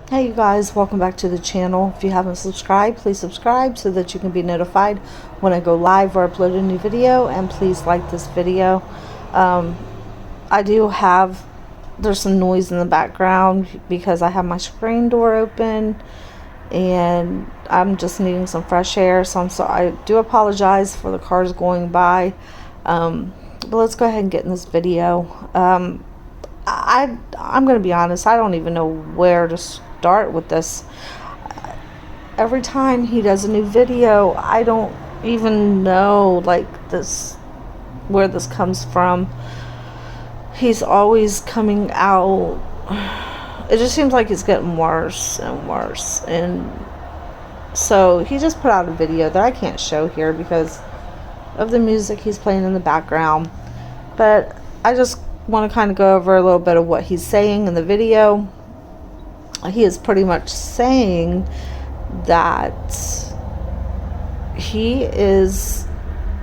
Hey you guys, welcome back to the channel. If you haven't subscribed, please subscribe so that you can be notified when I go live or upload a new video, and please like this video. I do have, there's some noise in the background because I have my screen door open and I'm just needing some fresh air, so I'm sorry. I do apologize for the cars going by, but let's go ahead and get in this video. I'm going to be honest, I don't even know where to start with this. Every time he does a new video, I don't even know where this comes from. He's always coming out, it just seems like it's getting worse and worse. And so he just put out a video that I can't show here because of the music he's playing in the background, but I just want to kind of go over a little bit of what he's saying in the video. He is pretty much saying that he is,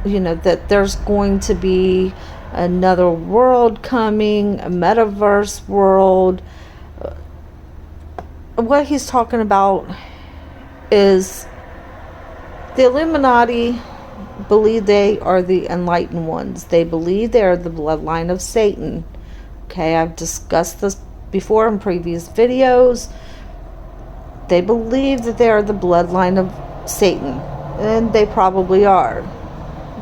that there's going to be another world coming, a metaverse world. What he's talking about is the Illuminati believe they are the enlightened ones. They believe they are the bloodline of Satan. Okay, I've discussed this before in previous videos. They believe that they are the bloodline of Satan, and they probably are.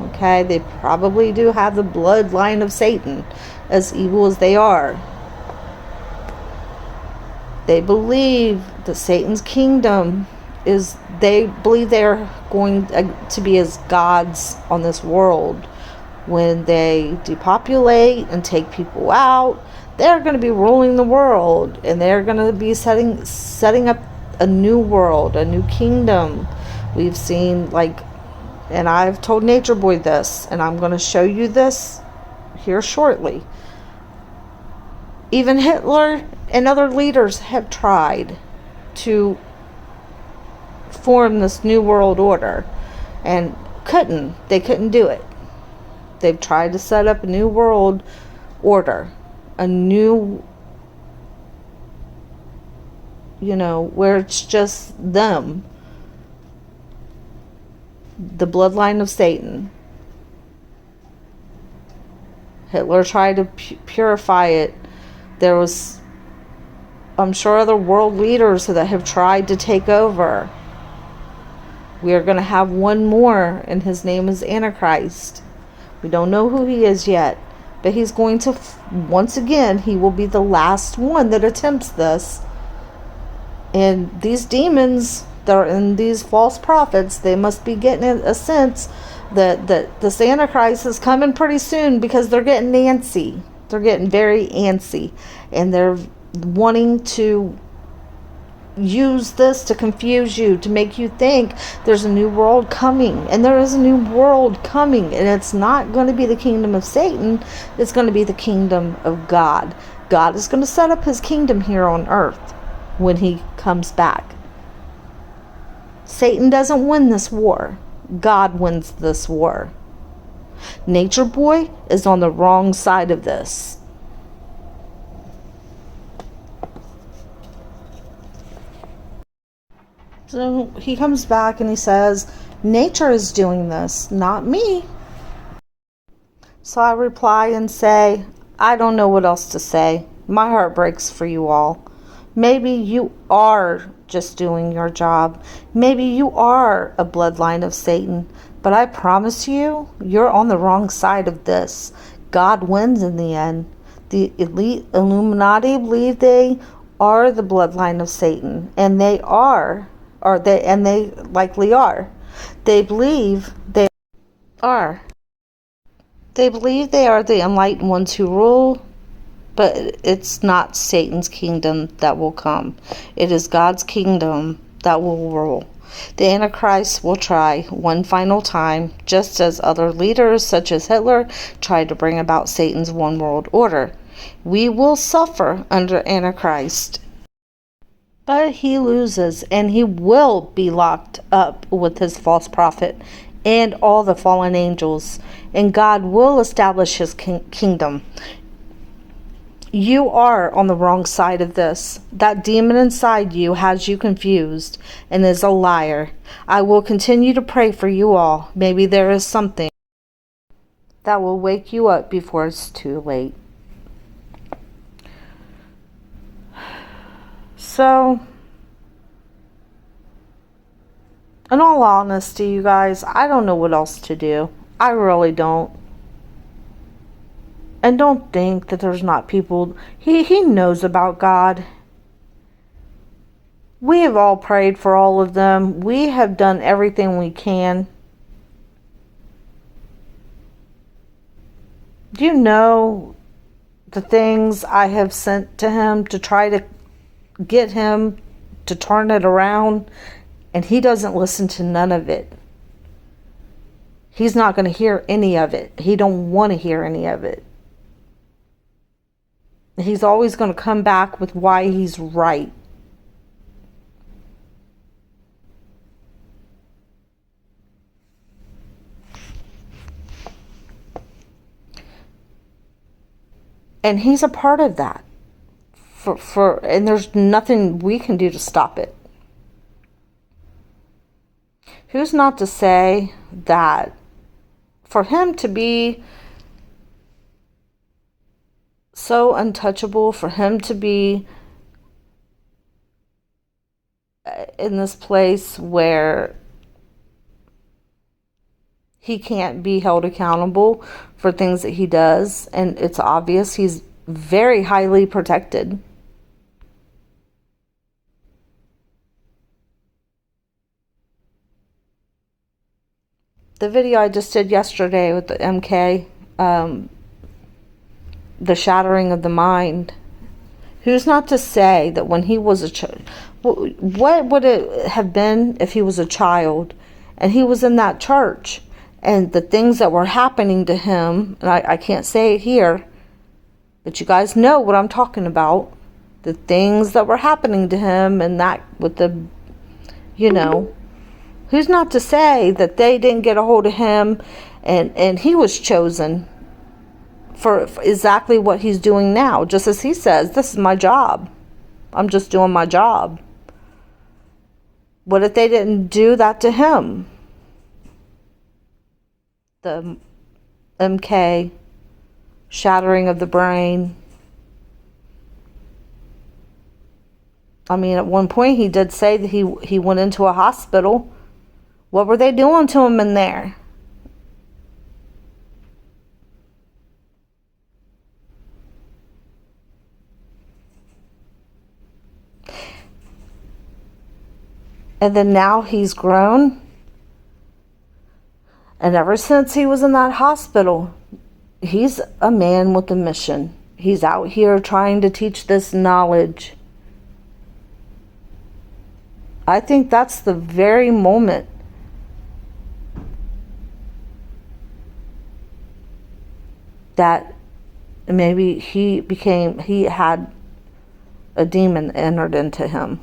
Okay, they probably do have the bloodline of Satan, as evil as they are. They believe that Satan's kingdom is, they believe they're going to be as gods on this world. When they depopulate and take people out, they're going to be ruling the world, and they're going to be setting up a new world, a new kingdom. We've seen, and I've told Nature Boy this, and I'm going to show you this here shortly. Even Hitler and other leaders have tried to form this new world order and they couldn't do it. They've tried to set up a new world order, a new, where it's just them, the bloodline of Satan. Hitler tried to purify it. There was, I'm sure, other world leaders that have tried to take over. We are going to have one more, and his name is Antichrist. We don't know who he is yet, but he's going to, once again, he will be the last one that attempts this. And these demons that are in these false prophets, they must be getting a sense that this Antichrist is coming pretty soon, because they're getting antsy. They're getting very antsy, and they're wanting to use this to confuse you, to make you think there's a new world coming. And there is a new world coming, and it's not going to be the kingdom of Satan. It's going to be the kingdom of God. God is going to set up his kingdom here on earth when he comes back. Satan doesn't win this war. God wins this war. Nature Boy is on the wrong side of this. So he comes back and he says, nature is doing this, not me. So I reply and say, I don't know what else to say. My heart breaks for you all. Maybe you are just doing your job. Maybe you are a bloodline of Satan. But I promise you, you're on the wrong side of this. God wins in the end. The elite Illuminati believe they are the bloodline of Satan, and they likely are. They believe they are. They believe they are the enlightened ones who rule, but it's not Satan's kingdom that will come. It is God's kingdom that will rule. The Antichrist will try one final time, just as other leaders such as Hitler tried to bring about Satan's one world order. We will suffer under Antichrist, but he loses, and he will be locked up with his false prophet and all the fallen angels, and God will establish his kingdom. You are on the wrong side of this. That demon inside you has you confused and is a liar. I will continue to pray for you all. Maybe there is something that will wake you up before it's too late. So, in all honesty, you guys, I don't know what else to do. I really don't. And don't think that there's not people. He knows about God. We have all prayed for all of them. We have done everything we can. Do you know the things I have sent to him to try to get him to turn it around? And he doesn't listen to none of it. He's not going to hear any of it. He don't want to hear any of it. He's always going to come back with why he's right. And he's a part of that. And there's nothing we can do to stop it. Who's not to say that for him to be so untouchable, for him to be in this place where he can't be held accountable for things that he does, and it's obvious he's very highly protected. The video I just did yesterday with the MK, the shattering of the mind. Who's not to say that when he was a child, what would it have been if he was a child and he was in that church and the things that were happening to him, and I can't say it here, but you guys know what I'm talking about, the things that were happening to him, and that with the, who's not to say that they didn't get a hold of him and he was chosen for exactly what he's doing now. Just as he says, this is my job. I'm just doing my job. What if they didn't do that to him? The MK, shattering of the brain. I mean, at one point he did say that he went into a hospital. What were they doing to him in there? And then now he's grown. And ever since he was in that hospital, he's a man with a mission. He's out here trying to teach this knowledge. I think that's the very moment that maybe he had a demon entered into him.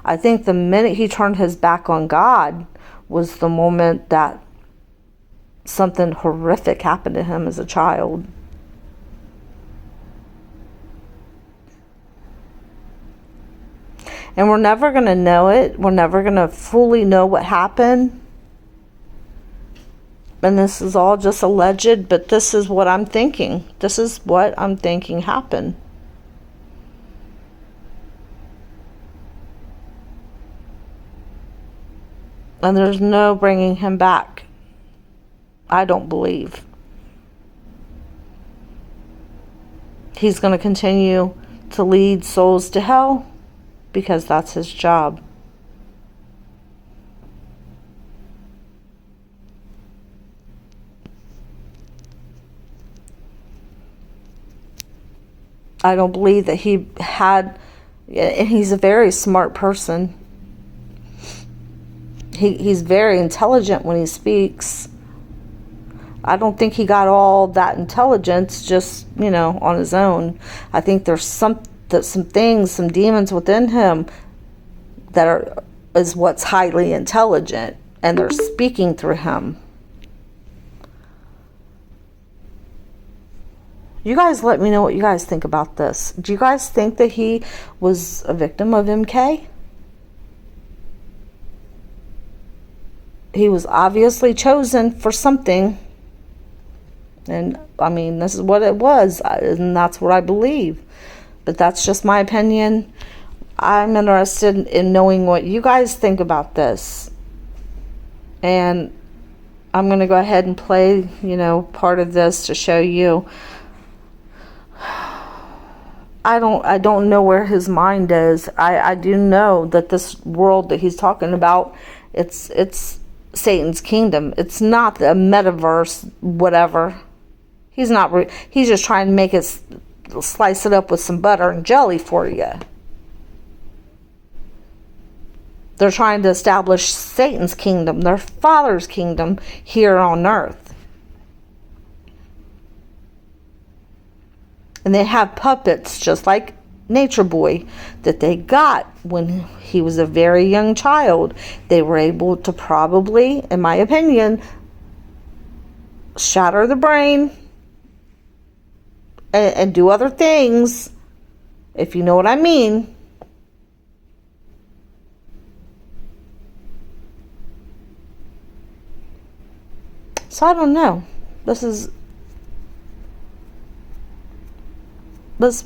I think the minute he turned his back on God was the moment that something horrific happened to him as a child. And we're never going to know it. We're never going to fully know what happened. And this is all just alleged, but this is what I'm thinking. This is what I'm thinking happened. And there's no bringing him back. I don't believe. He's going to continue to lead souls to hell because that's his job. I don't believe that he had, and he's a very smart person. He's very intelligent when he speaks. I don't think he got all that intelligence just, on his own. I think there's some things, some demons within him that is what's highly intelligent, and they're speaking through him. You guys let me know what you guys think about this. Do you guys think that he was a victim of MK? He was obviously chosen for something. And I mean, this is what it was, and that's what I believe. But that's just my opinion. I'm interested in knowing what you guys think about this. And I'm going to go ahead and play, part of this to show you. I don't know where his mind is. I do know that this world that he's talking about, it's Satan's kingdom. It's not the metaverse, whatever. He's just trying to make it, slice it up with some butter and jelly for you. They're trying to establish Satan's kingdom, their father's kingdom here on earth. And they have puppets, just like Nature Boy, that they got when he was a very young child. They were able to probably, in my opinion, shatter the brain and do other things, if you know what I mean. So I don't know. This is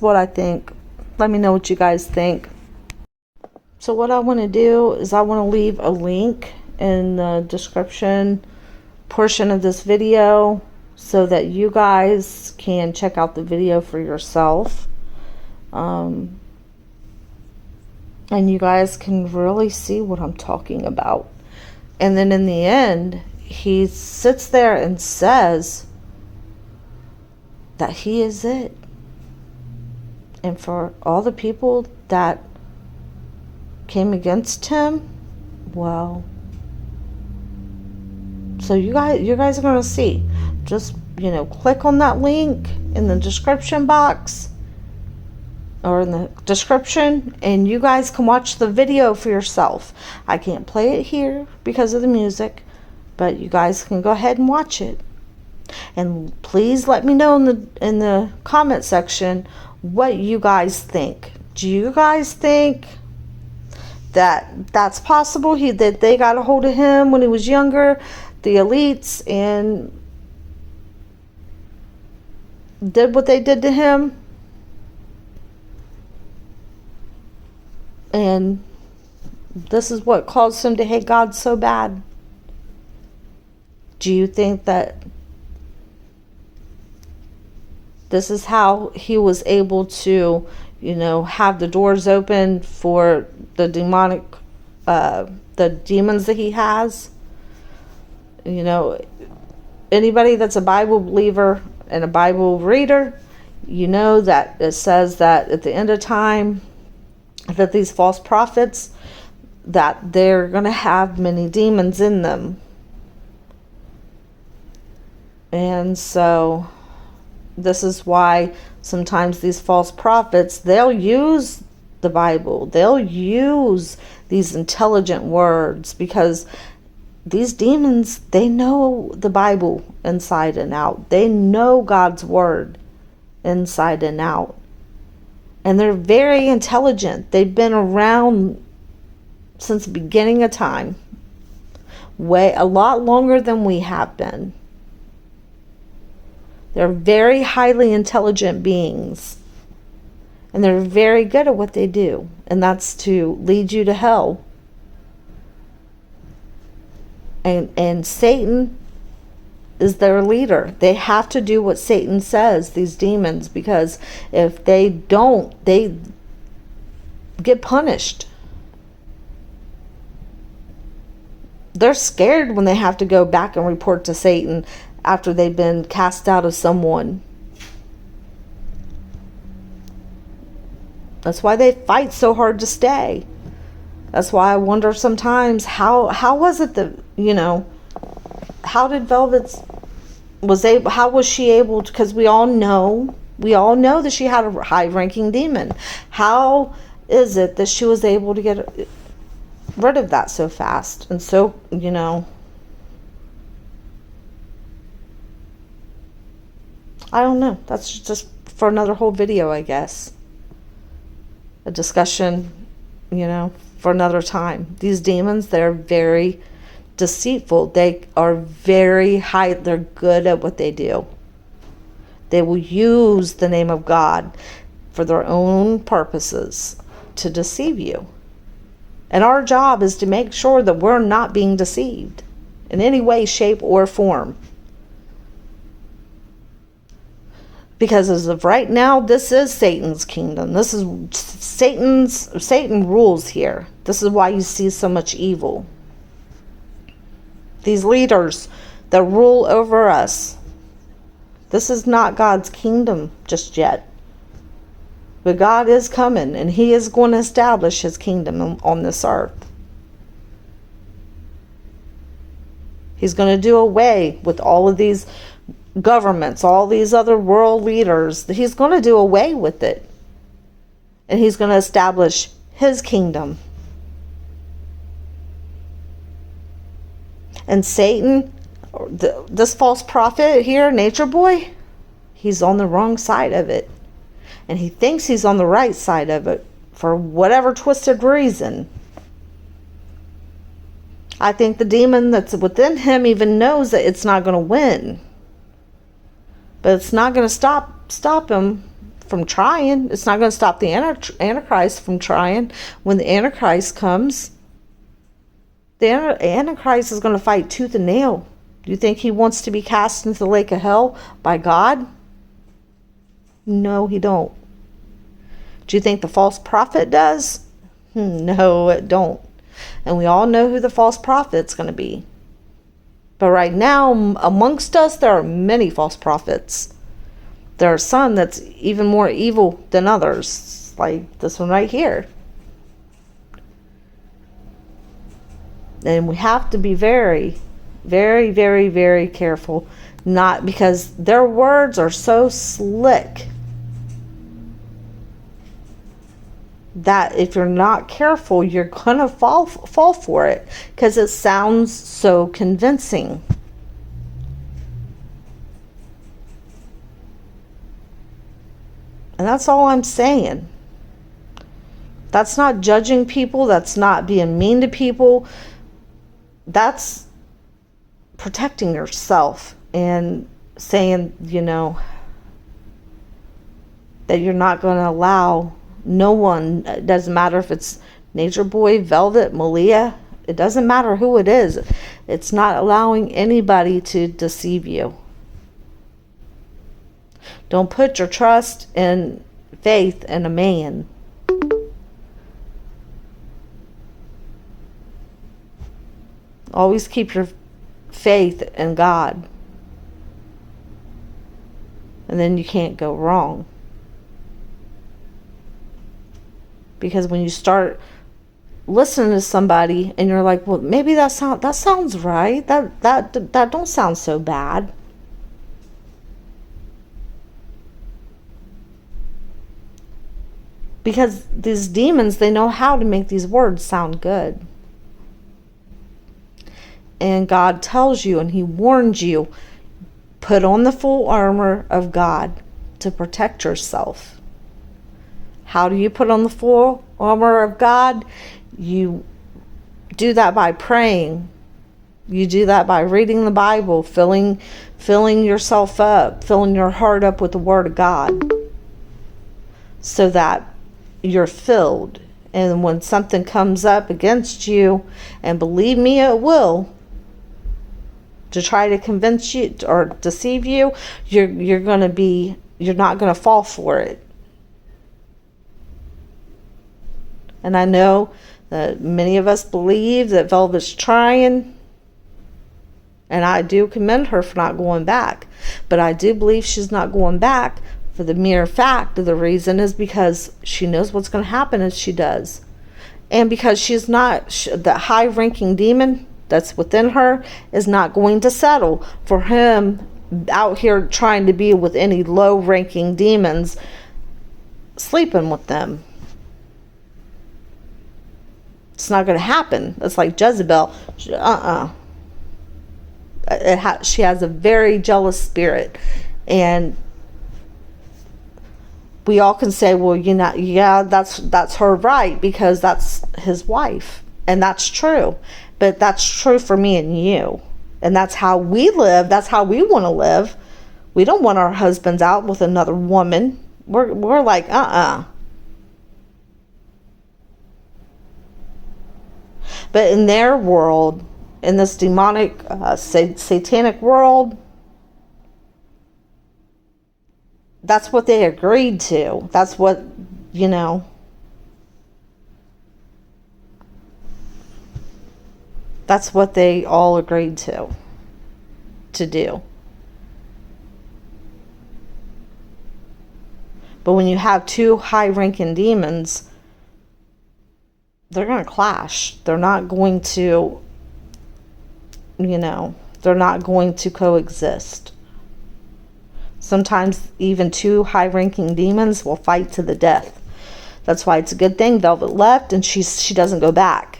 what I think. Let me know what you guys think. So what I want to do is I want to leave a link in the description portion of this video so that you guys can check out the video for yourself. And you guys can really see what I'm talking about. And then in the end, he sits there and says that he is it. And for all the people that came against him, well, so you guys are going to see. Just, click on that link in the description box or in the description, and you guys can watch the video for yourself. I can't play it here because of the music, but you guys can go ahead and watch it. And please let me know in the comment section what you guys think. Do you guys think that that's possible? That they got a hold of him when he was younger, the elites, and did what they did to him? And this is what caused him to hate God so bad. Do you think that this is how he was able to, have the doors open for the demonic, the demons that he has? Anybody that's a Bible believer and a Bible reader, that it says that at the end of time, that these false prophets, that they're going to have many demons in them. And so this is why sometimes these false prophets, they'll use the Bible. They'll use these intelligent words because these demons, they know the Bible inside and out. They know God's word inside and out. And they're very intelligent. They've been around since the beginning of time. A lot longer than we have been. They're very highly intelligent beings. And they're very good at what they do. And that's to lead you to hell. And Satan is their leader. They have to do what Satan says, these demons, because if they don't, they get punished. They're scared when they have to go back and report to Satan after they've been cast out of someone. That's why they fight so hard to stay. That's why I wonder sometimes how was it that, how did Velvet's how was she able to, because we all know that she had a high-ranking demon. How is it that she was able to get rid of that so fast and so, I don't know. That's just for another whole video, I guess. A discussion, for another time. These demons, they're very deceitful. They are very high. They're good at what they do. They will use the name of God for their own purposes to deceive you. And our job is to make sure that we're not being deceived in any way, shape, or form. Because as of right now, this is Satan's kingdom. This is Satan rules here. This is why you see so much evil. These leaders that rule over us. This is not God's kingdom just yet. But God is coming, and He is going to establish His kingdom on this earth. He's going to do away with all of these governments, all these other world leaders. He's going to do away with it. And He's going to establish His kingdom. And Satan, this false prophet here, Nature Boy, he's on the wrong side of it. And he thinks he's on the right side of it for whatever twisted reason. I think the demon that's within him even knows that it's not going to win. But it's not going to stop him from trying. It's not going to stop the Antichrist from trying. When the Antichrist comes, the Antichrist is going to fight tooth and nail. Do you think he wants to be cast into the lake of hell by God? No, he don't. Do you think the false prophet does? No, it don't. And we all know who the false prophet's going to be. But right now, amongst us, there are many false prophets. There are some that's even more evil than others, like this one right here. And we have to be very, very, very, very careful. Not because their words are so slick that if you're not careful, you're gonna fall for it, because it sounds so convincing. And that's all I'm saying. That's not judging people. That's not being mean to people. That's protecting yourself and saying, that you're not going to allow no one. It doesn't matter if it's Nature Boy, Velvet, Malia. It doesn't matter who it is. It's not allowing anybody to deceive you. Don't put your trust and faith in a man. Always keep your faith in God. And then you can't go wrong. Because when you start listening to somebody and you're like, well, maybe that sounds right. That don't sound so bad. Because these demons, they know how to make these words sound good. And God tells you, and He warns you, put on the full armor of God to protect yourself. How do you put on the full armor of God? You do that by praying. You do that by reading the Bible, filling yourself up, filling your heart up with the Word of God, so that you're filled. And when something comes up against you, and believe me, it will, to try to convince you or deceive you, you're not going to fall for it. And I know that many of us believe that Velvet's trying, and I do commend her for not going back. But I do believe she's not going back for the mere fact of the reason is because she knows what's going to happen if she does. And because she's not, the high-ranking demon that's within her is not going to settle for him out here trying to be with any low-ranking demons, sleeping with them. It's not going to happen. It's like Jezebel. She has a very jealous spirit. And we all can say, well, yeah, that's her right, because that's his wife. And that's true. But that's true for me and you. And that's how we live. That's how we want to live. We don't want our husbands out with another woman. We're like, But in their world, in this demonic, satanic world, that's what they agreed to. That's what, that's what they all agreed to do. But when you have two high-ranking demons, they're going to clash. They're not going to, they're not going to coexist. Sometimes even two high-ranking demons will fight to the death. That's why it's a good thing Velvet left and she doesn't go back.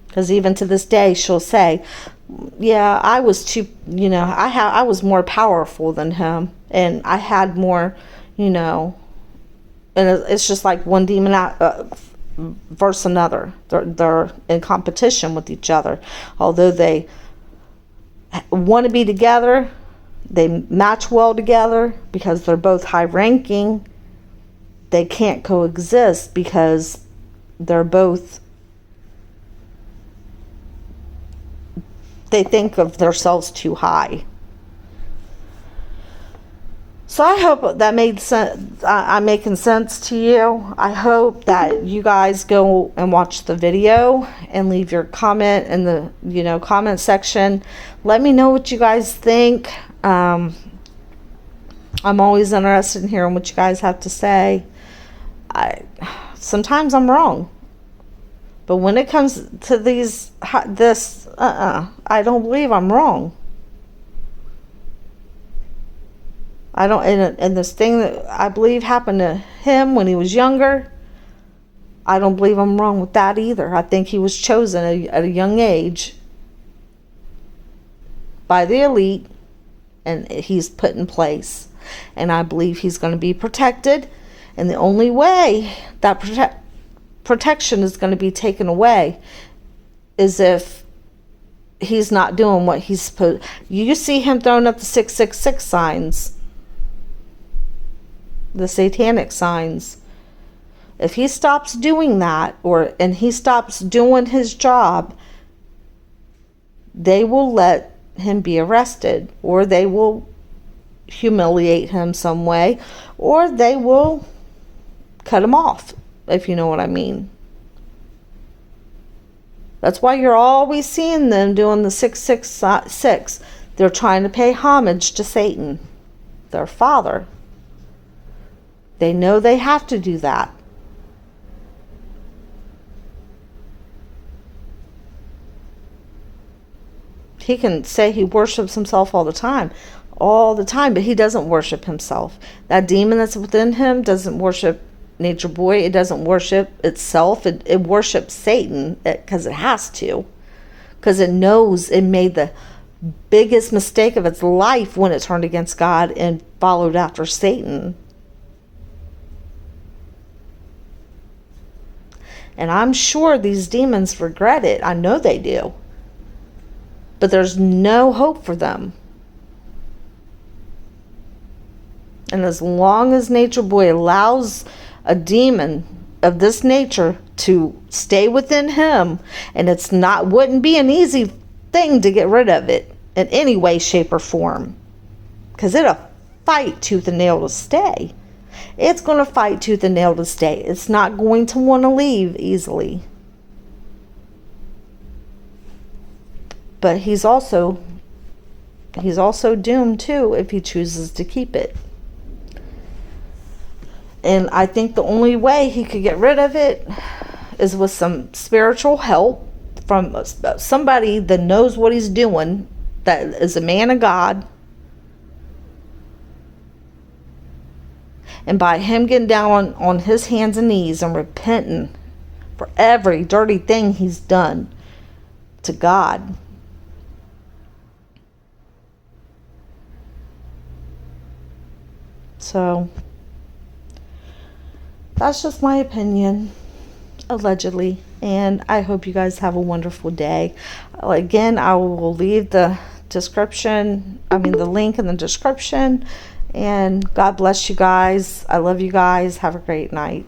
Because even to this day, she'll say, yeah, I was too, I was more powerful than him. And I had more, and it's just like one demon versus another. They're in competition with each other. Although they want to be together, they match well together because they're both high ranking. They can't coexist because they're both, they think of themselves too high. So I hope that made sense. I'm making sense to you. I hope that you guys go and watch the video and leave your comment in the comment section. Let me know what you guys think. I'm always interested in hearing what you guys have to say. Sometimes I'm wrong, but when it comes to I don't believe I'm wrong. I don't, and this thing that I believe happened to him when he was younger, I don't believe I'm wrong with that either. I think he was chosen at a young age by the elite, and he's put in place. And I believe he's going to be protected, and the only way that protection is going to be taken away is if he's not doing what he's supposed. You see him throwing up the 666 signs, the satanic signs. If he stops doing that, and he stops doing his job, they will let him be arrested, or they will humiliate him some way, or they will cut him off, if you know what I mean. That's why you're always seeing them doing the 666. They're trying to pay homage to Satan, their father. They know they have to do that. He can say he worships himself all the time, but he doesn't worship himself. That demon that's within him doesn't worship Nature Boy. It doesn't worship itself. It worships Satan because it has to. Because it knows it made the biggest mistake of its life when it turned against God and followed after Satan. And I'm sure these demons regret it. I know they do. But there's no hope for them. And as long as Nature Boy allows a demon of this nature to stay within him, and wouldn't be an easy thing to get rid of it in any way, shape, or form. Because it'll fight tooth and nail to stay. It's going to fight tooth and nail to stay. It's not going to want to leave easily. But he's also doomed too if he chooses to keep it. And I think the only way he could get rid of it is with some spiritual help from somebody that knows what he's doing, that is a man of God. And by him getting down on his hands and knees and repenting for every dirty thing he's done to God. So that's just my opinion, allegedly. And I hope you guys have a wonderful day. Again, I will leave the the link in the description. And God bless you guys. I love you guys. Have a great night.